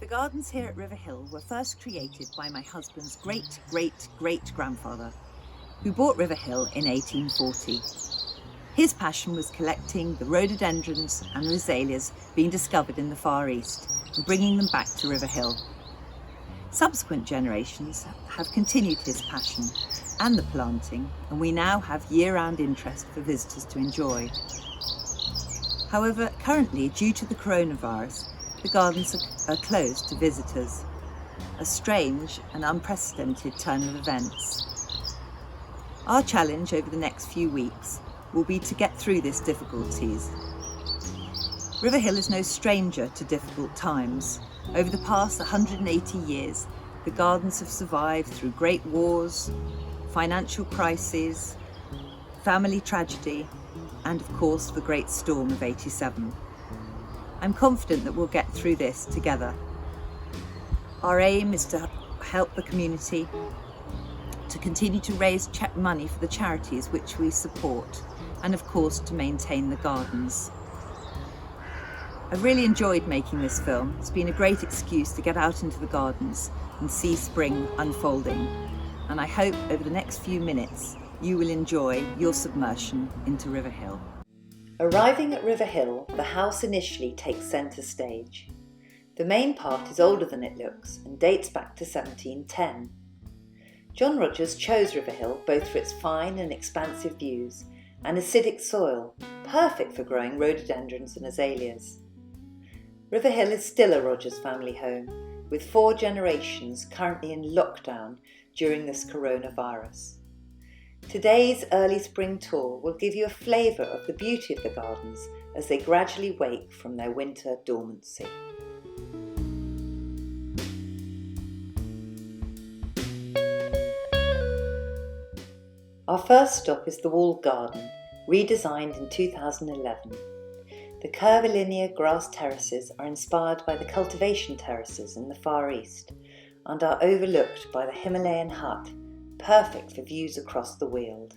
The gardens here at Riverhill were first created by my husband's great-great-great-grandfather, who bought Riverhill in 1840. His passion was collecting the rhododendrons and azaleas being discovered in the Far East and bringing them back to Riverhill. Subsequent generations have continued his passion and the planting, and we now have year-round interest for visitors to enjoy. However, currently, due to the coronavirus, the gardens are closed to visitors, a strange and unprecedented turn of events. Our challenge over the next few weeks will be to get through these difficulties. Riverhill is no stranger to difficult times. Over the past 180 years, the gardens have survived through great wars, financial crises, family tragedy, and of course the Great Storm of '87. I'm confident that we'll get through this together. Our aim is to help the community, to continue to raise money for the charities which we support, and of course to maintain the gardens. I've really enjoyed making this film. It's been a great excuse to get out into the gardens and see spring unfolding, and I hope over the next few minutes you will enjoy your submersion into Riverhill. Arriving at Riverhill, the house initially takes centre stage. The main part is older than it looks and dates back to 1710. John Rogers chose Riverhill both for its fine and expansive views and acidic soil, perfect for growing rhododendrons and azaleas. Riverhill is still a Rogers family home, with 4 generations currently in lockdown during this coronavirus. Today's early spring tour will give you a flavour of the beauty of the gardens as they gradually wake from their winter dormancy. Our first stop is the Walled Garden, redesigned in 2011. The curvilinear grass terraces are inspired by the cultivation terraces in the Far East and are overlooked by the Himalayan hut, perfect for views across the Weald.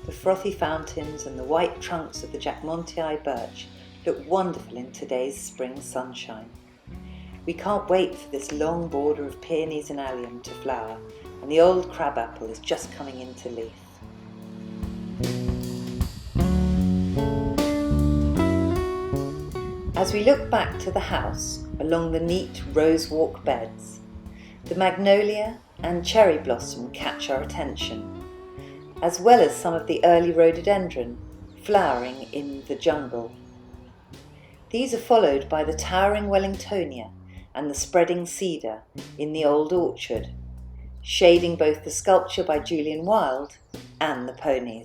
The frothy fountains and the white trunks of the Jackmontii birch look wonderful in today's spring sunshine. We can't wait for this long border of peonies and allium to flower, and the old crabapple is just coming into leaf. As we look back to the house along the neat rose walk beds, the magnolia and cherry blossom catch our attention, as well as some of the early rhododendron flowering in the jungle. These are followed by the towering Wellingtonia and the spreading cedar in the old orchard, shading both the sculpture by Julian Wilde and the ponies.